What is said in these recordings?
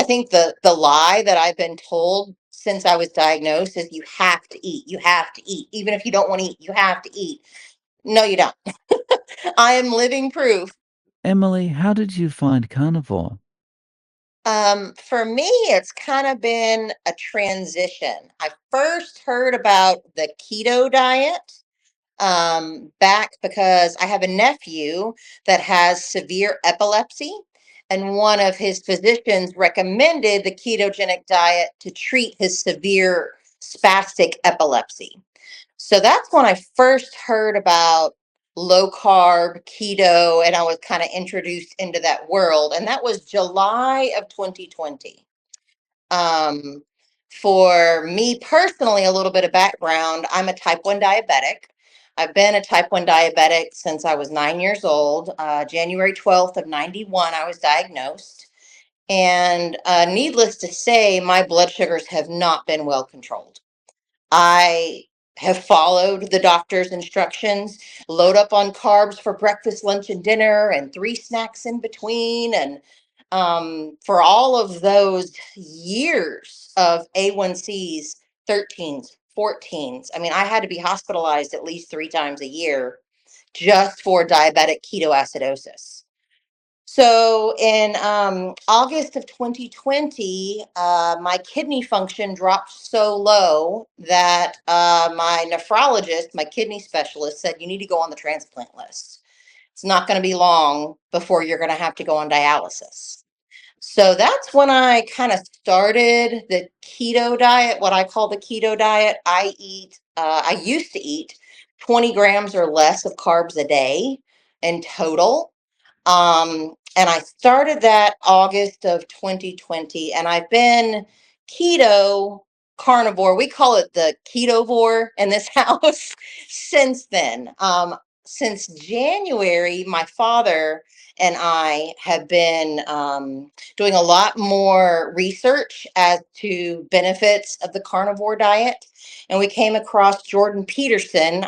think the lie that I've been told since I was diagnosed is you have to eat. You have to eat. Even if you don't want to eat, you have to eat. No, you don't. I am living proof. Emily, how did you find carnivore? For me, it's kind of been a transition. I first heard about the keto diet back because I have a nephew that has severe epilepsy, and one of his physicians recommended the ketogenic diet to treat his severe spastic epilepsy. So that's when I first heard about low carb, keto, and I was kind of introduced into that world. And that was July of 2020. Um, for me personally, a little bit of background, I'm a type 1 diabetic. I've been a type 1 diabetic since I was 9 years old. January 12th of 91, I was diagnosed. And needless to say, my blood sugars have not been well controlled. I have followed the doctor's instructions, load up on carbs for breakfast, lunch, and dinner, and three snacks in between. And for all of those years of A1Cs, 13s, 14s, I mean, I had to be hospitalized at least 3 times a year just for diabetic ketoacidosis. So in August of 2020, my kidney function dropped so low that my nephrologist, my kidney specialist, said, you need to go on the transplant list. It's not going to be long before you're going to have to go on dialysis. So that's when I kind of started the keto diet, what I call the keto diet. I used to eat 20 grams or less of carbs a day in total. And I started that August of 2020, and I've been keto carnivore. We call it the ketovore in this house since then. Since January, my father and I have been doing a lot more research as to benefits of the carnivore diet. And we came across Jordan Peterson.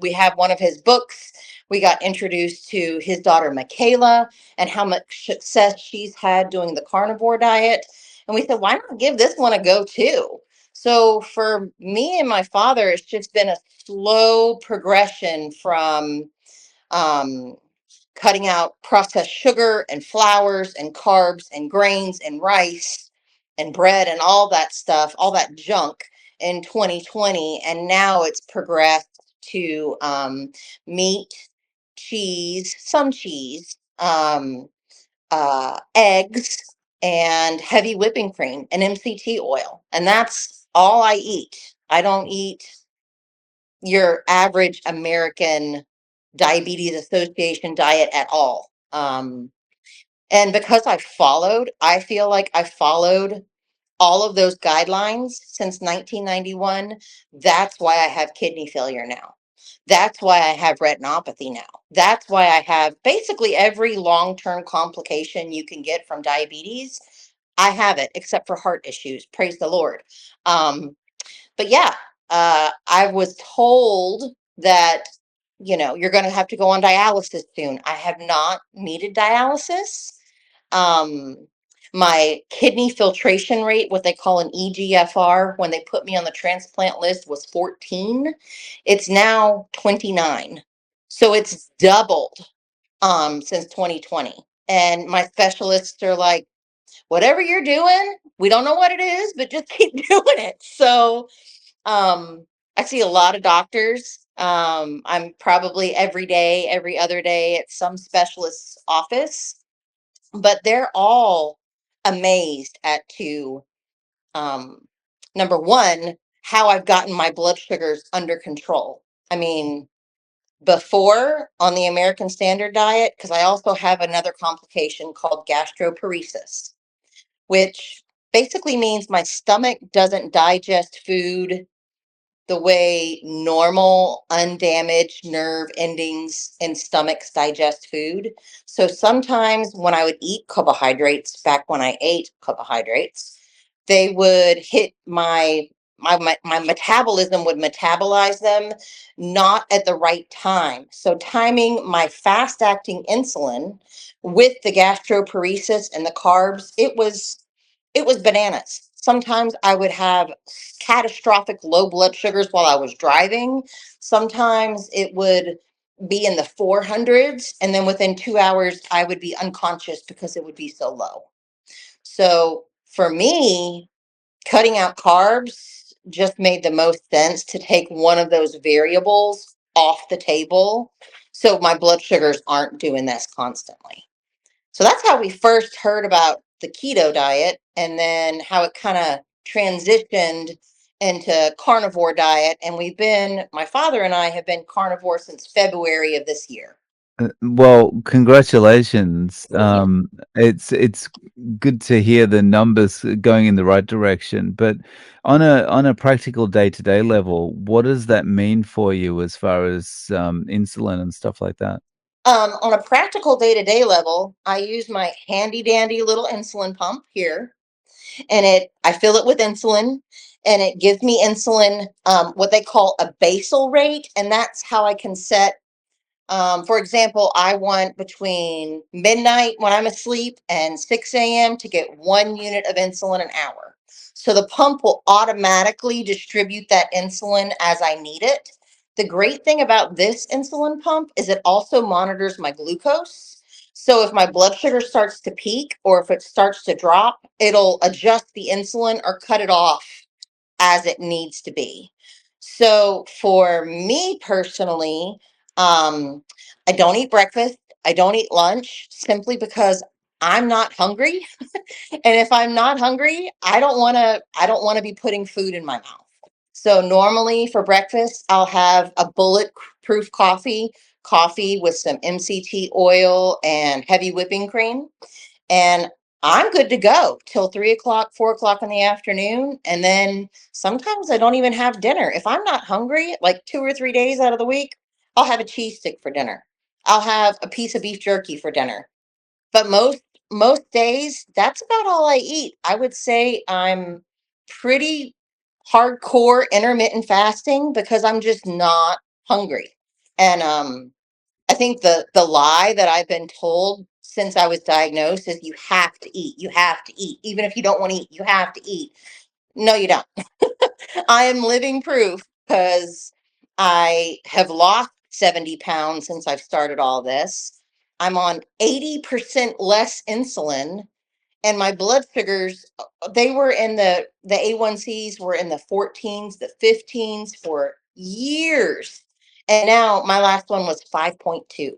We have one of his books. We got introduced to his daughter, Michaela, and how much success she's had doing the carnivore diet. And we said, why not give this one a go too? So for me and my father, it's just been a slow progression from um, cutting out processed sugar and flours and carbs and grains and rice and bread and all that stuff, all that junk in 2020. And now it's progressed to meat, cheese, some cheese, eggs, and heavy whipping cream and MCT oil. And that's all I eat. I don't eat your average American Diabetes Association diet at all. And because I feel like I followed all of those guidelines since 1991. That's why I have kidney failure now. That's why I have retinopathy now. That's why I have basically every long term complication you can get from diabetes. I have it, except for heart issues. Praise the Lord. Um, but yeah, I was told that, you're going to have to go on dialysis soon. I have not needed dialysis. Um, my kidney filtration rate, what they call an EGFR, when they put me on the transplant list, was 14. It's now 29. So it's doubled since 2020. And my specialists are like, whatever you're doing, we don't know what it is, but just keep doing it. So I see a lot of doctors. I'm probably every day, every other day at some specialist's office, but they're all amazed at um, number one, how I've gotten my blood sugars under control. I mean, before on the American Standard Diet, because I also have another complication called gastroparesis, which basically means my stomach doesn't digest food the way normal, undamaged nerve endings in stomachs digest food. So sometimes when I would eat carbohydrates, back when I ate carbohydrates, they would hit my metabolism would metabolize them not at the right time. So timing my fast acting insulin with the gastroparesis and the carbs, it was It was bananas. Sometimes I would have catastrophic low blood sugars while I was driving. Sometimes it would be in the 400s. And then within 2 hours, I would be unconscious because it would be so low. So for me, cutting out carbs just made the most sense to take one of those variables off the table so my blood sugars aren't doing this constantly. So that's how we first heard about the keto diet and then how it kind of transitioned into carnivore diet. And my father and I have been carnivore since February of this year. Well, congratulations. Thank you. It's good to hear the numbers going in the right direction, but on a practical day-to-day level, what does that mean for you as far as insulin and stuff like that? On a practical day to day level, I use my handy dandy little insulin pump here, and I fill it with insulin, and it gives me insulin, what they call a basal rate, and that's how I can set. For example, I want between midnight when I'm asleep and 6 a.m. to get 1 unit of insulin an hour. So the pump will automatically distribute that insulin as I need it. The great thing about this insulin pump is it also monitors my glucose. So if my blood sugar starts to peak or if it starts to drop, it'll adjust the insulin or cut it off as it needs to be. So for me personally, I don't eat breakfast. I don't eat lunch simply because I'm not hungry. And if I'm not hungry, I don't want to be putting food in my mouth. So normally for breakfast, I'll have a bulletproof coffee with some MCT oil and heavy whipping cream, and I'm good to go till 3 o'clock, 4 o'clock in the afternoon. And then sometimes I don't even have dinner. If I'm not hungry, like 2 or 3 days out of the week, I'll have a cheese stick for dinner. I'll have a piece of beef jerky for dinner. But most days, that's about all I eat. I would say I'm pretty hardcore intermittent fasting because I'm just not hungry. And I think the lie that I've been told since I was diagnosed is you have to eat. You have to eat. Even if you don't want to eat, you have to eat. No, you don't. I am living proof because I have lost 70 pounds since I've started all this. I'm on 80% less insulin, and my blood sugars, they were in the A1Cs were in the 14s, the 15s for years. And now my last one was 5.2,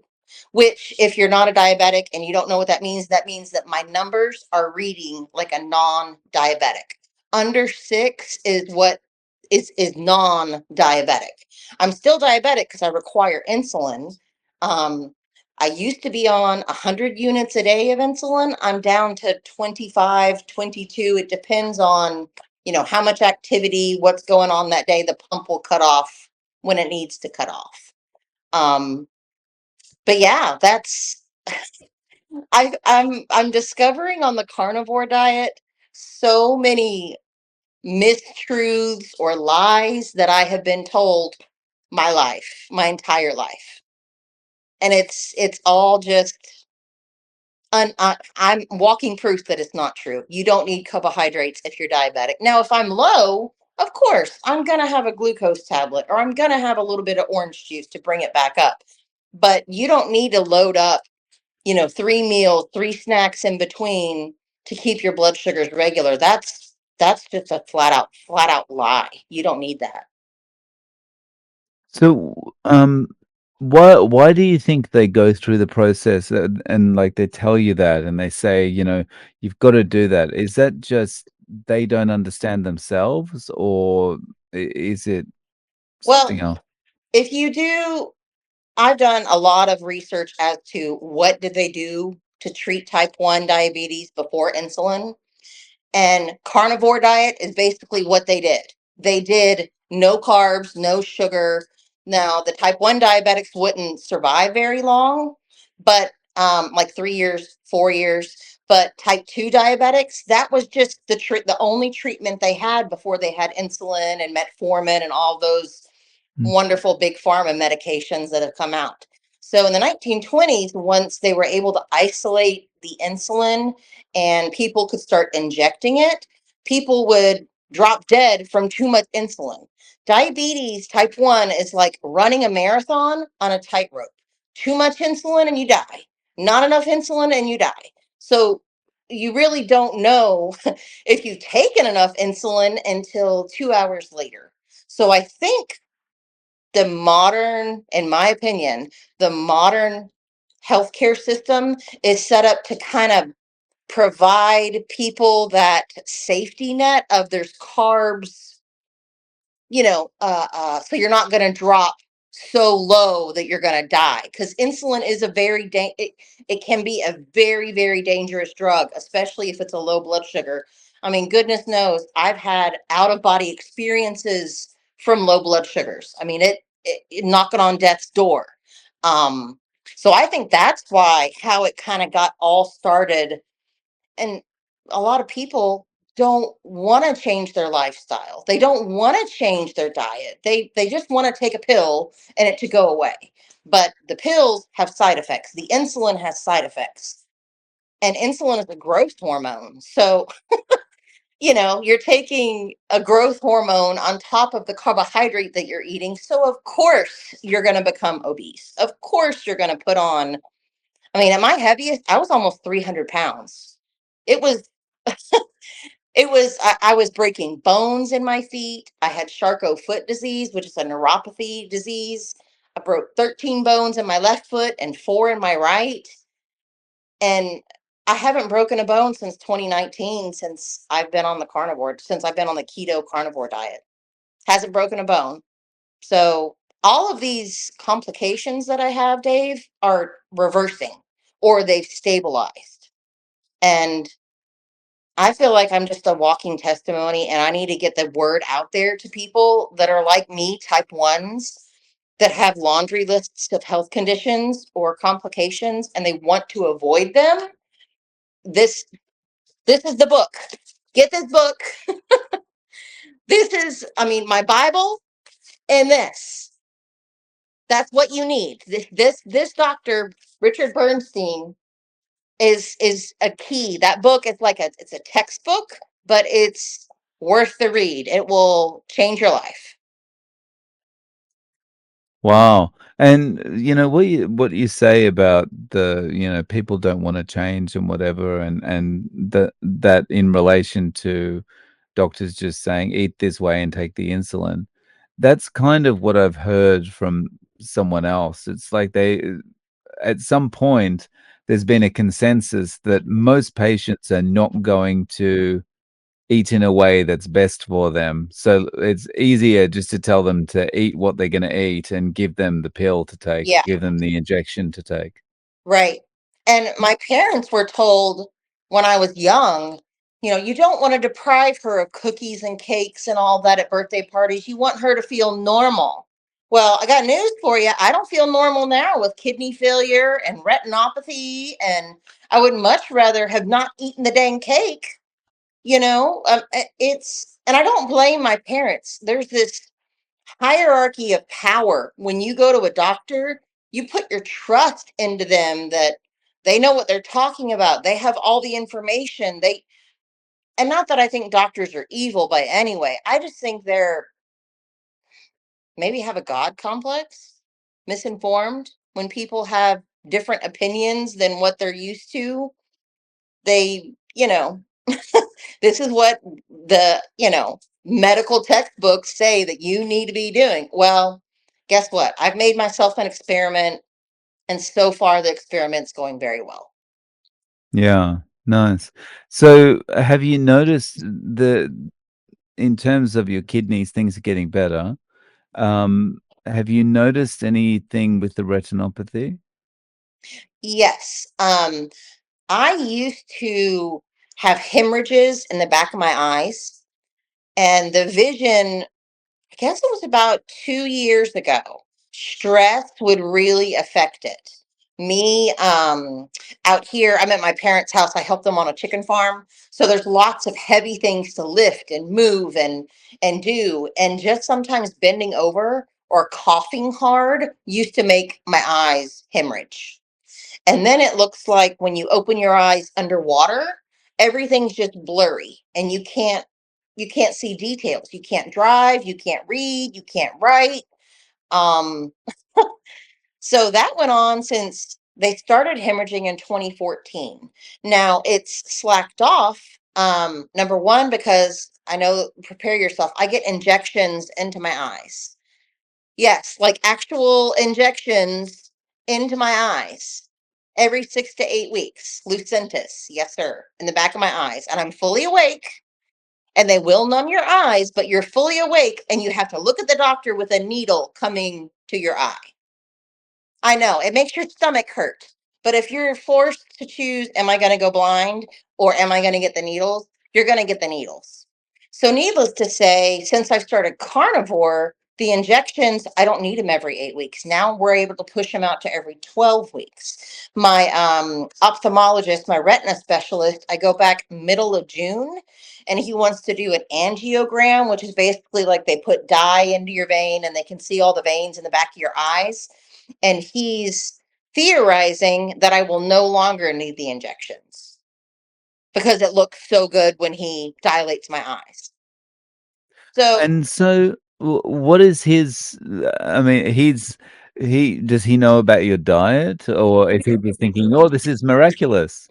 which if you're not a diabetic and you don't know what that means that my numbers are reading like a non-diabetic. Under 6 is what is non-diabetic. I'm still diabetic because I require insulin. Um, I used to be on 100 units a day of insulin. I'm down to 25, 22. It depends on, how much activity, what's going on that day. The pump will cut off when it needs to cut off. Um, but yeah, I'm discovering on the carnivore diet so many mistruths or lies that I have been told my entire life. And it's all just I'm walking proof that it's not true. You don't need carbohydrates if you're diabetic. Now, if I'm low, of course, I'm going to have a glucose tablet or I'm going to have a little bit of orange juice to bring it back up. But you don't need to load up, 3 meals, 3 snacks in between to keep your blood sugars regular. That's just a flat out lie. You don't need that. So, why do you think they go through the process and like they tell you that and they say, you've got to do that? Is that just they don't understand themselves, or is it something Well, else? if you do I've done a lot of research as to what did they do to treat type 1 diabetes before insulin. And carnivore diet is basically what they did. They did no carbs, no sugar. Now, the type 1 diabetics wouldn't survive very long, but like 3 years, 4 years. But type 2 diabetics, that was just the only treatment they had before they had insulin and metformin and all those Mm. wonderful big pharma medications that have come out. So in the 1920s, once they were able to isolate the insulin and people could start injecting it, people would drop dead from too much insulin. Diabetes type 1 is like running a marathon on a tightrope. Too much insulin and you die. Not enough insulin and you die. So you really don't know if you've taken enough insulin until 2 hours later. So I think in my opinion, the modern healthcare system is set up to kind of provide people that safety net of there's carbs, so you're not going to drop so low that you're going to die, because insulin is it can be a very, very dangerous drug, especially if it's a low blood sugar. I mean, goodness knows I've had out of body experiences from low blood sugars. I mean, it knocking on death's door. um so I think that's why how it kind of got all started. And a lot of people don't want to change their lifestyle. They don't want to change their diet. They just want to take a pill and it to go away. But the pills have side effects. The insulin has side effects. And insulin is a growth hormone. So, you're taking a growth hormone on top of the carbohydrate that you're eating. So, of course, you're going to become obese. Of course, you're going to put on. I mean, at my heaviest, I was almost 300 pounds. It was I was breaking bones in my feet. I had Charcot foot disease, which is a neuropathy disease. I broke 13 bones in my left foot and 4 in my right. And I haven't broken a bone since 2019, since I've been on the keto carnivore diet. Hasn't broken a bone. So all of these complications that I have, Dave, are reversing or they've stabilized. And I feel like I'm just a walking testimony, and I need to get the word out there to people that are like me, type ones, that have laundry lists of health conditions or complications, and they want to avoid them. This this is the book. Get this book. This is, I mean, my Bible, and this. That's what you need. This doctor, Richard Bernstein, is a key. That book is like it's a textbook, but it's worth the read. It will change your life. Wow. And what you say about people don't wanna change and whatever, and that in relation to doctors just saying, "Eat this way and take the insulin." That's kind of what I've heard from someone else. It's like at some point, there's been a consensus that most patients are not going to eat in a way that's best for them. So it's easier just to tell them to eat what they're gonna eat and give them the pill to take, Yeah, give them the injection to take. right. And my parents were told when I was young, you don't want to deprive her of cookies and cakes and all that at birthday parties. You want her to feel normal. Well, I got news for you. I don't feel normal now with kidney failure and retinopathy, and I would much rather have not eaten the dang cake. And I don't blame my parents. There's this hierarchy of power. When you go to a doctor, you put your trust into them that they know what they're talking about. They have all the information. And not that I think doctors are evil by any way. I just think they're maybe have a God complex, misinformed. When people have different opinions than what they're used to, they, this is what the medical textbooks say that you need to be doing. Well, guess what? I've made myself an experiment, and so far the experiment's going very well. Yeah, nice. So, have you noticed the in terms of your kidneys, things are getting better. Have you noticed anything with the retinopathy? Yes. I used to have hemorrhages in the back of my eyes, and the vision, I guess it was about 2 years ago. Stress would really affect it. Me, out here, I'm at my parents' house. I help them on a chicken farm, so there's lots of heavy things to lift and move and do, and just sometimes bending over or coughing hard used to make my eyes hemorrhage. And then it looks like when you open your eyes underwater, everything's just blurry and you can't see details. You can't drive, you can't read, you can't write. Um so that went on since they started hemorrhaging in 2014. Now it's slacked off. Number one, because I know, prepare yourself, I get injections into my eyes. Yes, like actual injections into my eyes every 6 to 8 weeks. Lucentis, yes, sir, in the back of my eyes. And I'm fully awake, and they will numb your eyes, but you're fully awake, and you have to look at the doctor with a needle coming to your eye. I know it makes your stomach hurt. But if you're forced to choose, am I going to go blind or am I going to get the needles? You're going to get the needles. So, needless to say, since I've started carnivore, the injections, I don't need them every 8 weeks. Now we're able to push them out to every 12 weeks. My ophthalmologist, my retina specialist, I go back middle of June, and he wants to do an angiogram, which is basically like they put dye into your vein and they can see all the veins in the back of your eyes, and he's theorizing that I will no longer need the injections because it looks so good when he dilates my eyes. So And so, what is his I mean, he does he know about your diet, or is he just thinking, "Oh, this is miraculous?"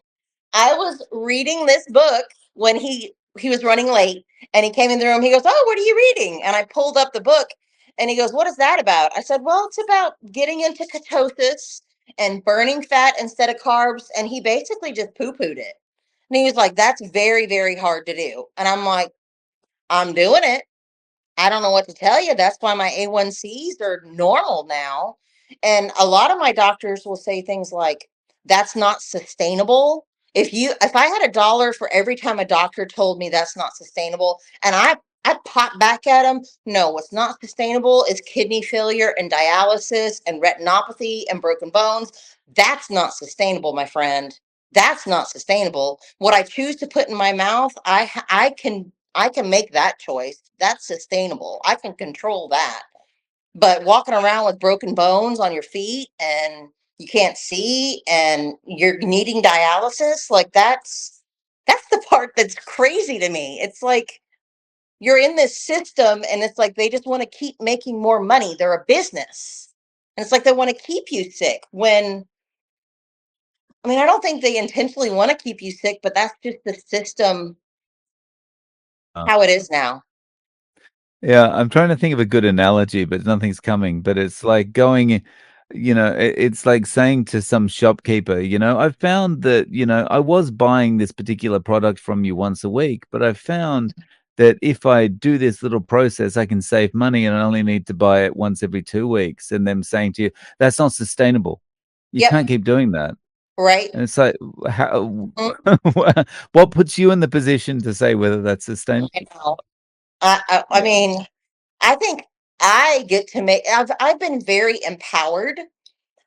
I was reading this book when he was running late, and he came in the room. He goes, "Oh, what are you reading?" And I pulled up the book, and he goes, "What is that about?" I said, "Well, it's about getting into ketosis and burning fat instead of carbs." And he basically just poo-pooed it. And he was like, "That's very, very hard to do." And I'm like, "I'm doing it. I don't know what to tell you. That's why my A1Cs are normal now." And a lot of my doctors will say things like, "That's not sustainable." If I had a dollar for every time a doctor told me that's not sustainable, and I pop back at them, no, what's not sustainable is kidney failure and dialysis and retinopathy and broken bones. That's not sustainable, my friend. That's not sustainable. What I choose to put in my mouth, I can make that choice. That's sustainable. I can control that. But walking around with broken bones on your feet and you can't see and you're needing dialysis, like that's the part that's crazy to me. It's like you're in this system and it's like they just want to keep making more money. They're a business. And it's like they want to keep you sick when, I mean, I don't think they intentionally want to keep you sick, but that's just the system how it is now. Yeah, I'm trying to think of a good analogy, but nothing's coming. But it's like going, it's like saying to some shopkeeper, I've found that, I was buying this particular product from you once a week, but I found that if I do this little process, I can save money and I only need to buy it once every 2 weeks. And them saying to you, that's not sustainable. You Yep. can't keep doing that. Right. And it's like, how, Mm, what puts you in the position to say whether that's sustainable? I know. I mean, I think I get to make. I've been very empowered,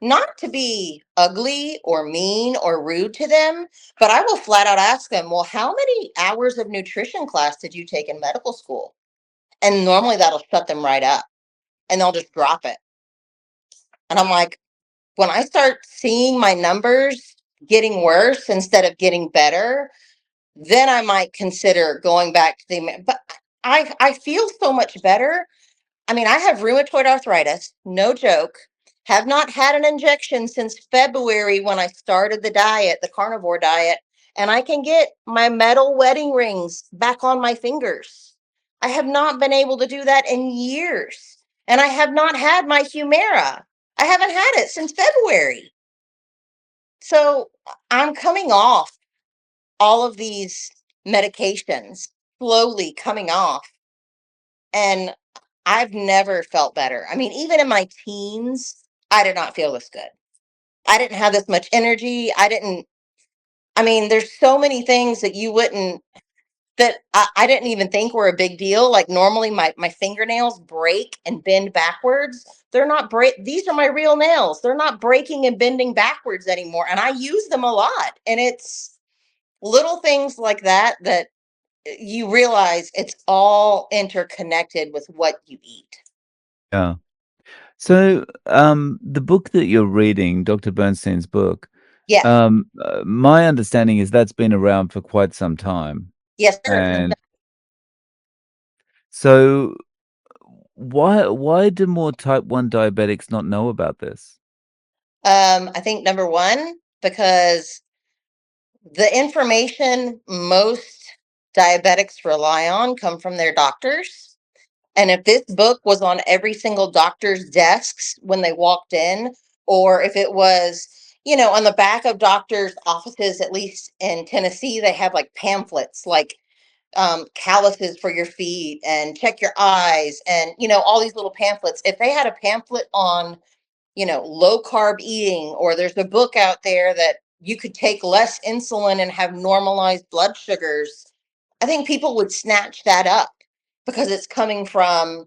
not to be ugly or mean or rude to them, but I will flat out ask them, "Well, how many hours of nutrition class did you take in medical school?" And normally that'll shut them right up, and they'll just drop it. And I'm like, when I start seeing my numbers getting worse instead of getting better, then I might consider going back to the. But I feel so much better. I mean, I have rheumatoid arthritis, no joke. Have not had an injection since February when I started the diet, the carnivore diet, and I can get my metal wedding rings back on my fingers. I have not been able to do that in years. And I have not had my Humira. I haven't had it since February. So I'm coming off all of these medications, slowly coming off. And I've never felt better. I mean, even in my teens, I did not feel this good. I didn't have this much energy. I mean, there's so many things that you wouldn't, that I didn't even think were a big deal. Like normally my fingernails break and bend backwards. They're not these are my real nails. They're not breaking and bending backwards anymore. And I use them a lot. And it's little things like that that you realize it's all interconnected with what you eat. Yeah. So, the book that you're reading, Dr. Bernstein's book, Yeah. my understanding is that's been around for quite some time. Yes, sir. And so why do more type 1 diabetics not know about this? I think number one, because the information most diabetics rely on come from their doctors. And if this book was on every single doctor's desks when they walked in, or if it was, on the back of doctors' offices, at least in Tennessee, they have like pamphlets like calluses for your feet and check your eyes and, all these little pamphlets. If they had a pamphlet on, low carb eating, or there's a book out there that you could take less insulin and have normalized blood sugars, I think people would snatch that up because it's coming from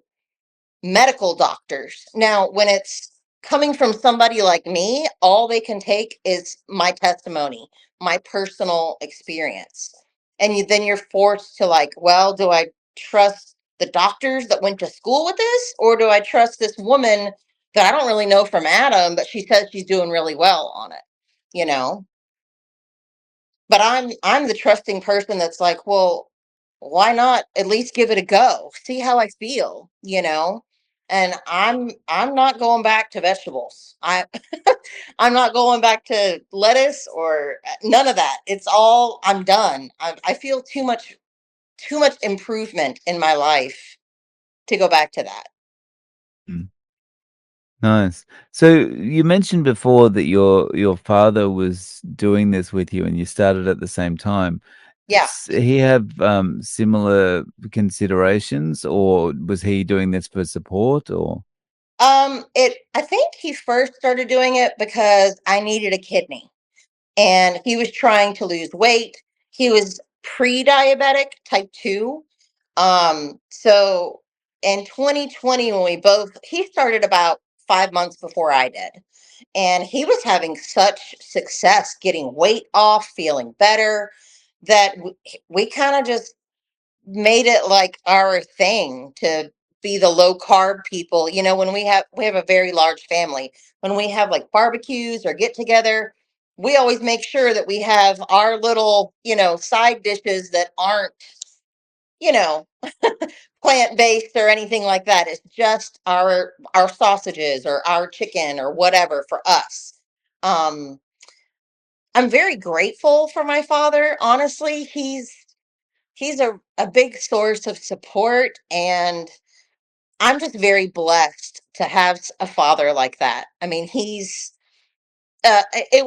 medical doctors. Now, when it's coming from somebody like me, all they can take is my testimony, my personal experience. And then you're forced to, like, well, do I trust the doctors that went to school with this, or do I trust this woman that I don't really know from Adam, but she says she's doing really well on it, you know? But I'm the trusting person that's like, well, why not at least give it a go, see how I feel, and I'm not going back to vegetables. I'm not going back to lettuce or none of that. It's all, I'm done. I feel too much improvement in my life to go back to that. Mm, nice. So you mentioned before that your father was doing this with you and you started at the same time. Yeah. Does he have, similar considerations, or was he doing this for support, or It I think he first started doing it because I needed a kidney, and he was trying to lose weight. He was pre-diabetic, type 2. So in 2020, when he started about 5 months before I did, and he was having such success getting weight off, feeling better, that we kind of just made it like our thing to be the low carb people. When we have a very large family, when we have like barbecues or get together, we always make sure that we have our little, side dishes that aren't, you know, plant based or anything like that. It's just our sausages or our chicken or whatever for us. Um I'm very grateful for my father. Honestly, he's a big source of support, and I'm just very blessed to have a father like that. I mean, it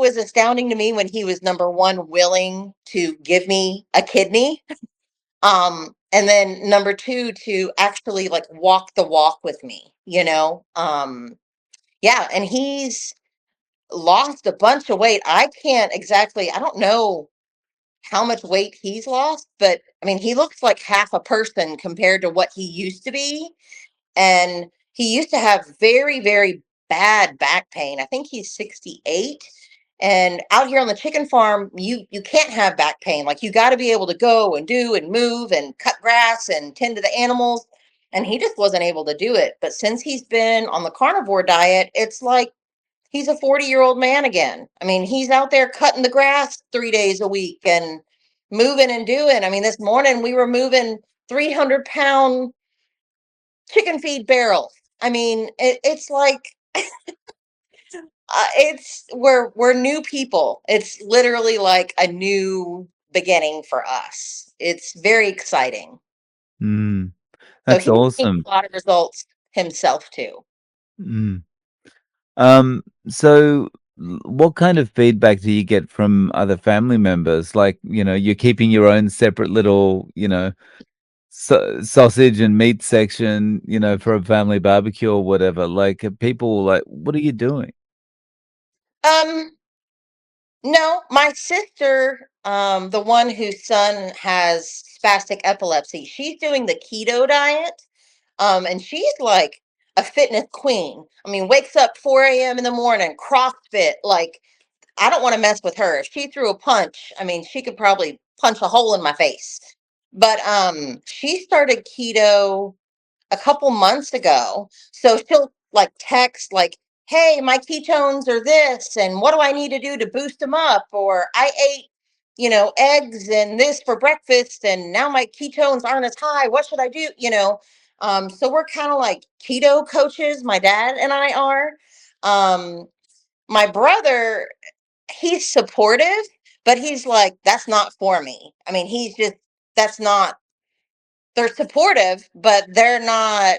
was astounding to me when he was number one willing to give me a kidney, and then number two to actually like walk the walk with me, yeah, and he's lost a bunch of weight. I don't know how much weight he's lost, but I mean, he looks like half a person compared to what he used to be. And he used to have very, very bad back pain. I think he's 68. And out here on the chicken farm, you can't have back pain. Like, you got to be able to go and do and move and cut grass and tend to the animals. And he just wasn't able to do it. But since he's been on the carnivore diet, it's like he's a 40-year-old man again. I mean, he's out there cutting the grass 3 days a week and moving and doing. I mean, this morning we were moving 300-pound chicken feed barrels. I mean, it's like we're new people. It's literally like a new beginning for us. It's very exciting. mm, So that's he's seeing awesome. a lot of results himself too. Mm. So what kind of feedback do you get from other family members? Like, you're keeping your own separate little, sausage and meat section, for a family barbecue or whatever. Like, people like, what are you doing? Um, no, my sister, the one whose son has spastic epilepsy, she's doing the keto diet. And she's like a fitness queen. I mean, wakes up 4 a.m. in the morning, CrossFit. Like, I don't want to mess with her. If she threw a punch, I mean, she could probably punch a hole in my face. But she started keto a couple months ago. So like text like, hey, my ketones are this, and what do I need to do to boost them up? Or I ate, eggs and this for breakfast, and now my ketones aren't as high. What should I do? So we're kind of like keto coaches, my dad and I are. Um, my brother, he's supportive, but he's like, that's not for me. I mean, that's not, they're supportive, but they're not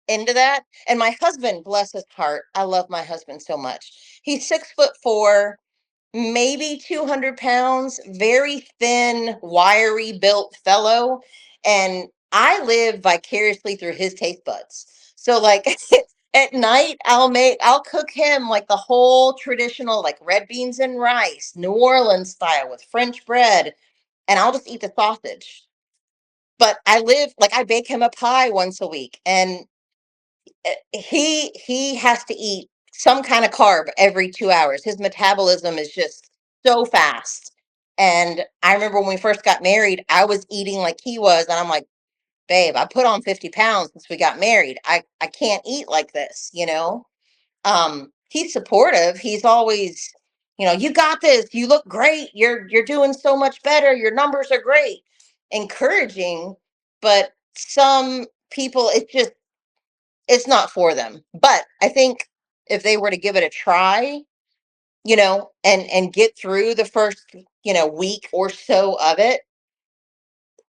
into that. And my husband, bless his heart, I love my husband so much. He's 6'4", maybe 200 pounds, very thin, wiry built fellow. And I live vicariously through his taste buds. So like at night, I'll cook him like the whole traditional, like red beans and rice, New Orleans style with French bread, and I'll just eat the sausage. But I bake him a pie once a week, and he has to eat some kind of carb every 2 hours. His metabolism is just so fast. And I remember when we first got married, I was eating like he was, and I'm like, babe, I put on 50 pounds since we got married. I can't eat like this. He's supportive. He's always, you got this, you look great, you're doing so much better, your numbers are great, encouraging. But some people, it's not for them. But I think if they were to give it a try, and get through the first, week or so of it,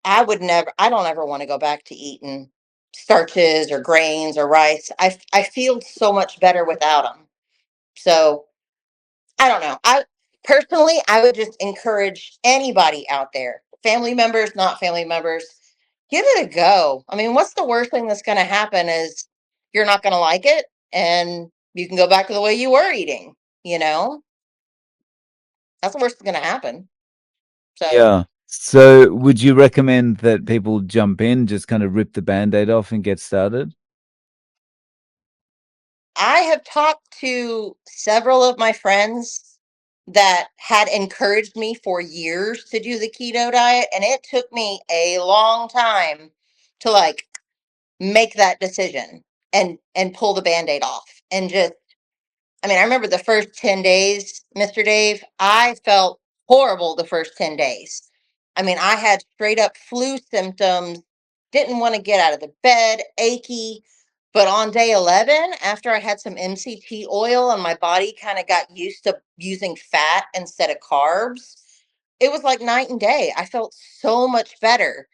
I don't ever want to go back to eating starches or grains or rice. I feel so much better without them. So I don't know. I would just encourage anybody out there, family members, not family members, give it a go. I mean, what's the worst thing that's going to happen is you're not going to like it, and you can go back to the way you were eating, you know? That's the worst that's going to happen. So Yeah. So would you recommend that people jump in, just kind of rip the Band-Aid off and get started? I have talked to several of my friends that had encouraged me for years to do the keto diet, and it took me a long time to like make that decision and pull the band-aid off. And just, I mean, I remember the first 10 days, Mr. Dave, I felt horrible the first 10 days. I mean, I had straight up flu symptoms, didn't want to get out of the bed, achy. But on day 11, after I had some MCT oil and my body kind of got used to using fat instead of carbs, it was like night and day. I felt so much better.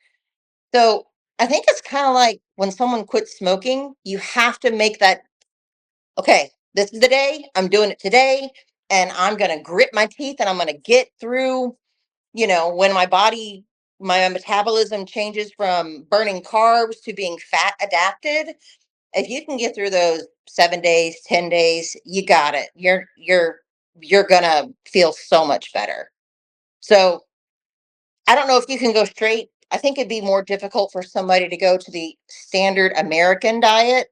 So I think it's kind of like when someone quits smoking, you have to make that, okay, this is the day, I'm doing it today, and I'm going to grit my teeth and I'm going to get through, when my metabolism changes from burning carbs to being fat adapted. If you can get through those 7 days, 10 days, you got it. You're going to feel so much better. So I don't know if you can go straight. I think it'd be more difficult for somebody to go to the standard American diet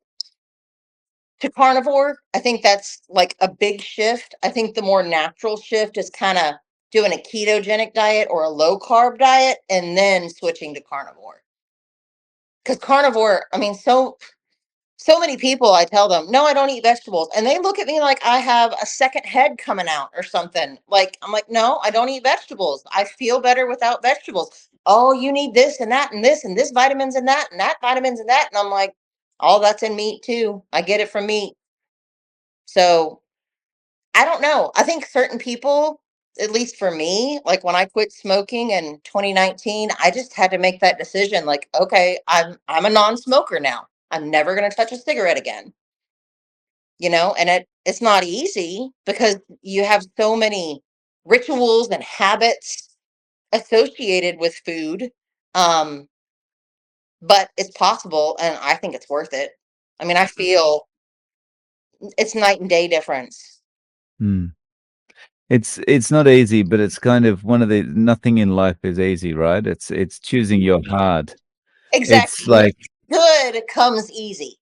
to carnivore. I think that's like a big shift. I think the more natural shift is kind of doing a ketogenic diet or a low carb diet and then switching to carnivore. Because carnivore, I mean, so many people, I tell them, no, I don't eat vegetables. And they look at me like I have a second head coming out or something. Like, I'm like, no, I don't eat vegetables. I feel better without vegetables. Oh, you need this and this vitamins and that vitamins and that. And I'm like, all that's in meat too. I get it from meat. So I don't know. I think certain people, at least for me, like when I quit smoking in 2019, I just had to make that decision. Like, okay, I'm a non-smoker now. I'm never going to touch a cigarette again. And it's not easy because you have so many rituals and habits associated with food. Um, but it's possible, and I think it's worth it. I mean, I feel it's night and day difference. Hmm. It's not easy, but it's kind of one of the nothing in life is easy, right? It's choosing your hard. It's Exactly. like Good comes easy.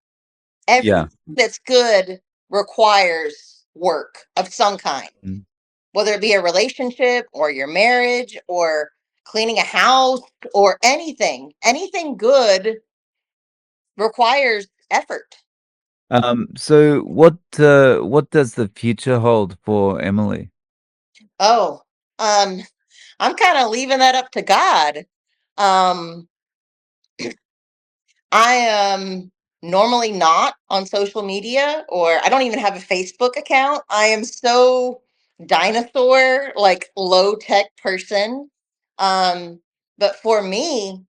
yeah. Everything that's good requires work of some kind, Mm. whether it be a relationship or your marriage or cleaning a house or anything. Anything good requires effort. So what does the future hold for Emily? Oh, um, I'm kind of leaving that up to God. Um, I am normally not on social media, or I don't even have a Facebook account. I am so dinosaur, like low tech person. Um, but for me,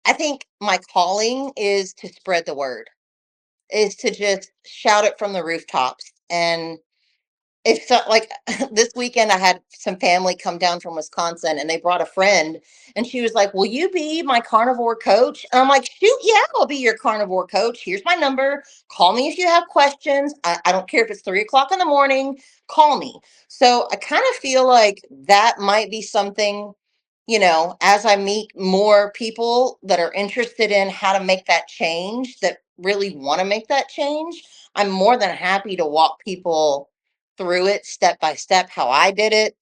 I think my calling is to spread the word, is to just shout it from the rooftops. And it's so, like this weekend, I had some family come down from Wisconsin and they brought a friend. And she was like, "Will you be my carnivore coach?" And I'm like, "Shoot, yeah, I'll be your carnivore coach. Here's my number. Call me if you have questions. I don't care if it's 3 o'clock in the morning, call me." So I kind of feel like that might be something, as I meet more people that are interested in how to make that change, that really want to make that change, I'm more than happy to walk people through it step by step, how I did it,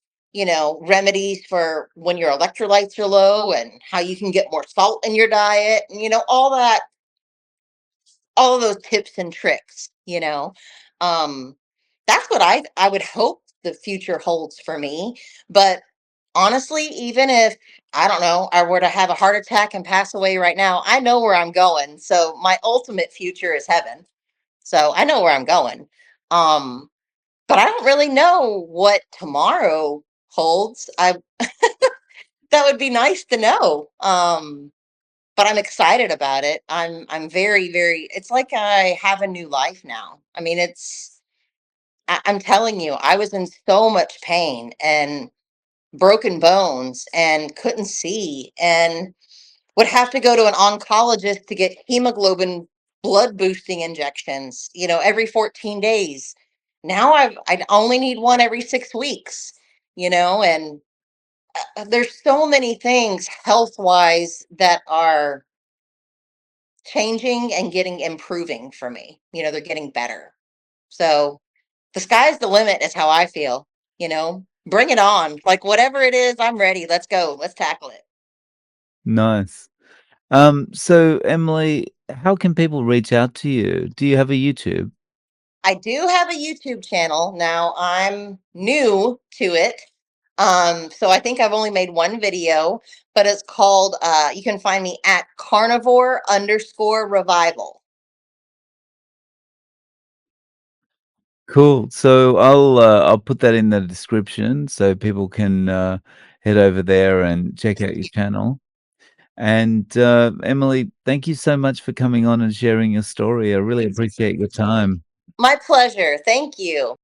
remedies for when your electrolytes are low and how you can get more salt in your diet, and, all of those tips and tricks, um that's what I would hope the future holds for me. But honestly, even if, I don't know, I were to have a heart attack and pass away right now, I know where I'm going. So my ultimate future is heaven. So I know where I'm going. um but I don't really know what tomorrow holds. I That would be nice to know. But I'm excited about it. I'm very, very, it's like I have a new life now. I mean, I'm telling you, I was in so much pain and broken bones and couldn't see and would have to go to an oncologist to get hemoglobin blood boosting injections, every 14 days. Now I only need one every 6 weeks, and there's so many things health wise that are changing and getting improving for me. They're getting better. So the sky's the limit is how I feel, bring it on. Like whatever it is, I'm ready. Let's go. Let's tackle it. Nice. So Emily, how can people reach out to you? Do you have a YouTube? I do have a YouTube channel. Now I'm new to it. So I think I've only made one video, but it's called, you can find me at carnivore_revival. Cool. So I'll put that in the description so people can head over there and check out your channel. And Emily, thank you so much for coming on and sharing your story. I really appreciate your time. My pleasure. Thank you.